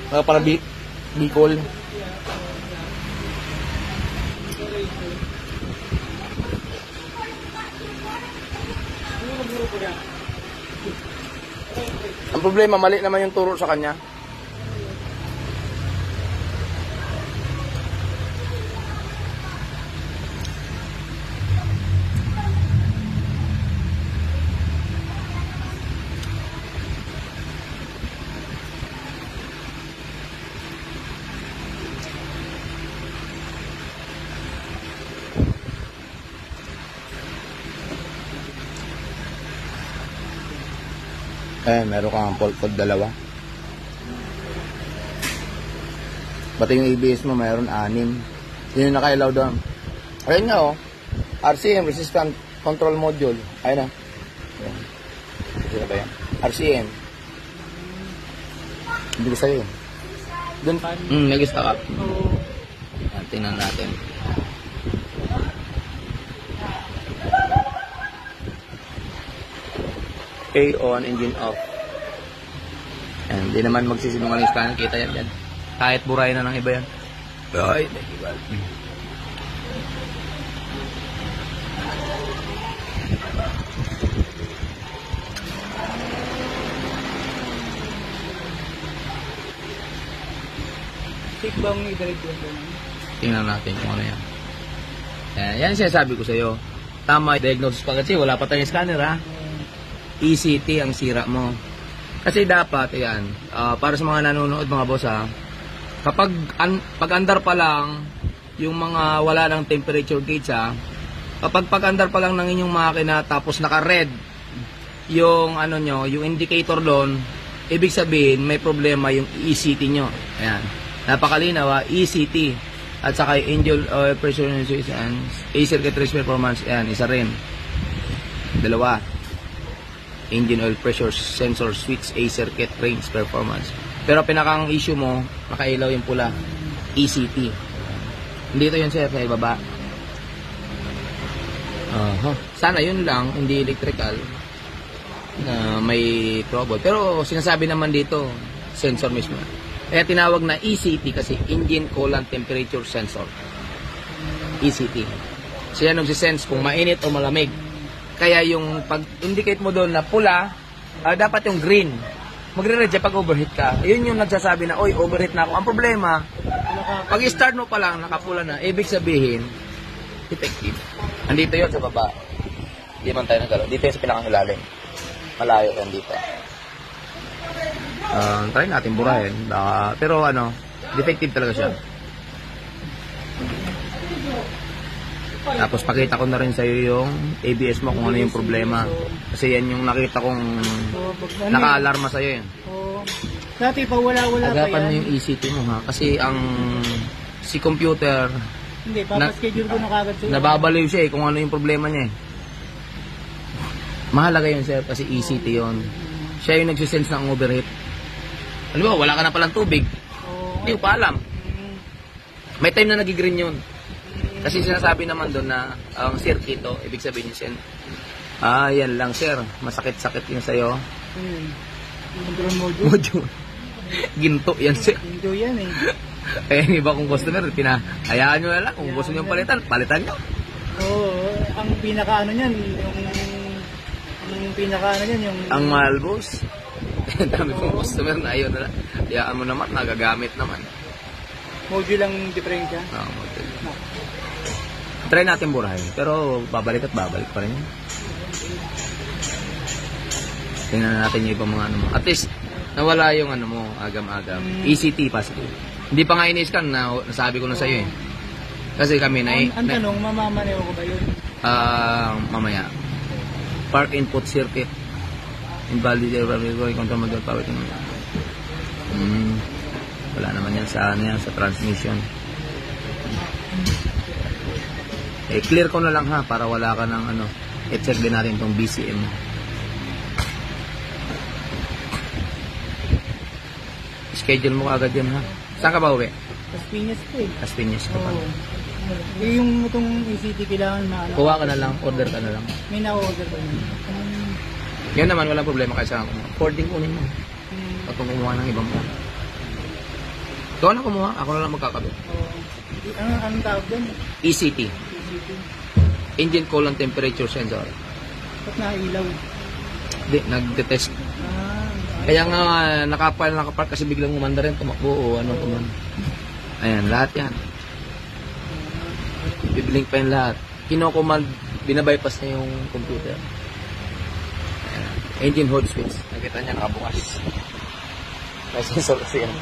Para Bicol. Ang problema, mali naman yung turo sa kanya. Meron kang fault code 2. Pati yung ABS mo mayroon 6. Yun yung nakailaw doon. Ayun nga RCM, Resistant Control Module. Ayun na. Sino ba yan? RCM. Hindi ko sa'yo. Doon. Nag-stock up. Tingnan natin. A on, engine off. Hindi naman magsisinungaling scanner. Kita yan dyan. Kahit buray na ng iba yan. Ay, nag-iba. Take bang i-direct yun? Tingnan natin kung ano yan. Yan sinasabi ko sa'yo. Tama yung diagnosis pa kasi wala pa tayong scanner ha. ECT ang sira mo. Kasi dapat, yan, para sa mga nanonood mga boss ha, kapag pag-andar pa lang, yung mga wala ng temperature gauge ha, kapag pag-andar pa lang ng inyong makina tapos naka-red, yung ano nyo, yung indicator doon, ibig sabihin may problema yung ECT nyo. Ayan. Napakalinaw ha, ECT. At saka yung engine oil pressure switch and A-circuit race performance, ayan, isa rin. 2. Engine oil pressure sensor switch A-circuit range performance. Pero pinakang issue mo, nakailaw yung pula, ECT. Dito yun sir, sa ibaba. Sana yun lang, hindi electrical na may trouble. Pero sinasabi naman dito, sensor mismo. Kaya tinawag na ECT kasi Engine Coolant Temperature Sensor. ECT. Siya nagsisense kung mainit o malamig. Kaya yung pag-indicate mo doon na pula, dapat yung green. Magre-red pag overheat ka. Yun yung nagsasabi na, oy, overheat na ako. Ang problema, pag i-start mo pa lang, nakapula na, ibig sabihin, effective. Andito yun sa baba. Hindi man tayo nagalaw. Dito yun sa pinakangalalim. Malayo yan dito. Try natin burahin. Pero defective talaga siya. Tapos pakita ko na rin sa iyo yung ABS mo kung ano yung problema. Kasi yan yung nakita kong naka-alarma sa iyo. Dati pa wala pa yan. Agapan mo yung ECT mo ha. Kasi si computer, hindi, papaschedule ko na kagad siya. Nababaliw siya kung ano yung problema niya Mahalaga yun sir kasi ECT yun. Siya yung nagsisense ng overheat. Ano ba, wala ka na palang tubig. Hindi ko pa alam. May time na nagigreen yun. Kasi sinasabi naman doon na ang circuit ibig sabihin yun, yan lang sir, masakit-sakit yun sa'yo. Module. Ginto yan sir. Ginto yan Kaya yung iba kong customer, hayaan nyo na lang. Kung gusto nyo palitan nyo. Ang pinaka-ano nyan, ang mahal boss. Dami kong customer na ayaw na lang. Hayaan mo naman, nagagamit naman. Module lang diferensya? Module. Try natin burahin, pero babalik pa rin. Tingnan natin yung ibang mga At least, nawala yung agam-agam. ECT positive. Hindi pa nga ini-scan na nasabi ko na sa'yo Kasi kami ang tanong, mamamaneho ko ba yun? Mamaya. Park input circuit. Invalid regulatory control module power. Wala naman yan sa transmission. Clear ko na lang ha para wala ka ng i-check din natin itong BCM. Schedule mo agad yan ha. Saan ka ba uwi? Las Piñas po Las Piñas ka pa. Yung itong ECT kailangan kuha ka na lang, order ka na lang. May na-order ba yun? Yan naman, walang problema kasi forwarding kunin mo. kung kumuha ng ibang brand. Ikaw na kumuha, ako na lang magkakabit. Anong tawag doon? ECT, ECT. Engine Coolant Temperature Sensor. Ba't nailaw? Hindi, nagde-test. Kaya nga nakapal kasi biglang umanda rin, tumakbo o ano kuman. Ayan, lahat yan. Biblink pa yung lahat. Kino-command, binabypass na yung computer. Ayan. Engine hold switch. Nakita niya nakabukas. May sensor kasi yan.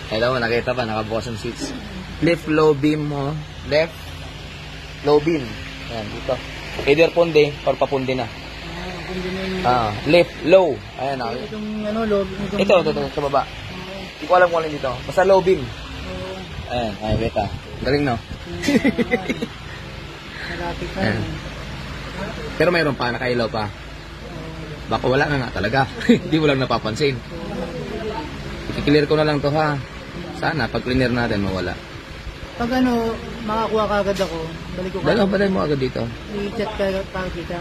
Alam mo, nakita pa, nakabukas yung switch. Left low beam mo. Left low beam. Ayan, dito. Either punde or papunde na. Left low. Ayan na. Itong ano, loob. Ito, sa baba. Hindi ko alam kung alin dito. Basta low beam. Ayan, ay, beta. Galing, no? Malapit na. Ayan. Pero mayroon pa, nakailaw pa. Baka wala na nga talaga. Hindi mo lang napapansin. I-clear ko na lang to, ha? Sana, pag cleaner natin, mawala. Pag ano, makakuha ka agad ako, balik ko ka. Dalawang mo agad dito. I-chat ka kita.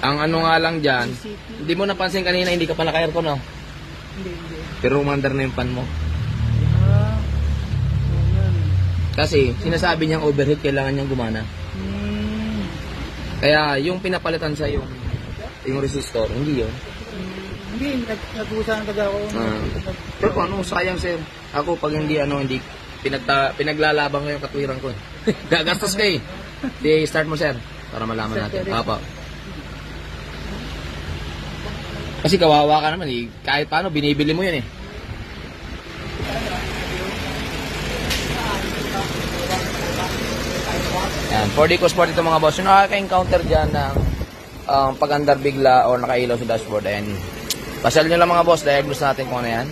Ang ano nga lang dyan, hindi mo napansin kanina, hindi ka pa naka-aircon, no? Hindi. Pero umandar na yung fan mo. Ayan. Kasi, sinasabi niyang overheat, kailangan niyang gumana. Kaya, yung pinapalitan sa yung resistor, hindi yun. Hindi, nag-uusahan talaga ako. Pero ano, sayang sir. Ako, pag hindi pinaglalabang yung katwiran ko. Gagastos ka eh. Di, start mo sir, para malaman natin. Papa. Kasi kawawa ka naman eh. Kahit paano, binibili mo yun eh. Yan, 4D ko sport ito mga boss. Yung nakaka-encounter dyan ng pag-andar bigla o nakailaw sa dashboard. Ayan. Pasyal nyo lang mga boss, diagnose natin kung ano yan.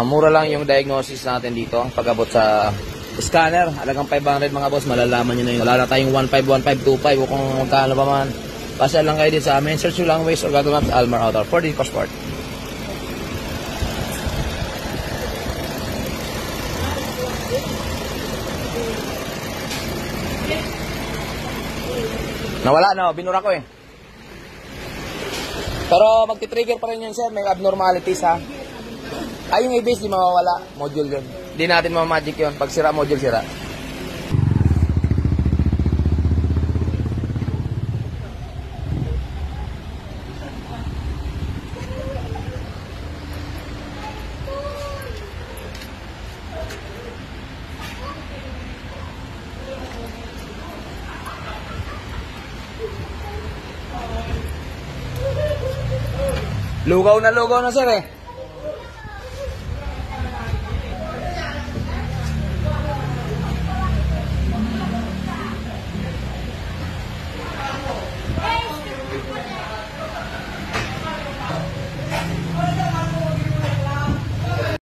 Mura lang yung diagnosis natin dito. Pag-abot sa scanner, halagang 500 mga boss, malalaman nyo na yun. Wala na tayong 151525 o kung magkano pa man. Pasyal lang kayo din sa amin. Search nyo lang Waze or Google Maps, Almar Outdoor. 4D ko sport. Nawala no, binura ko eh. Pero magti-trigger pa rin yun sir, may abnormalities ha. Ay yung ABS di mawawala, module yun. Hindi natin mamagic yun, pag sira module sira. Lugaw na sir eh.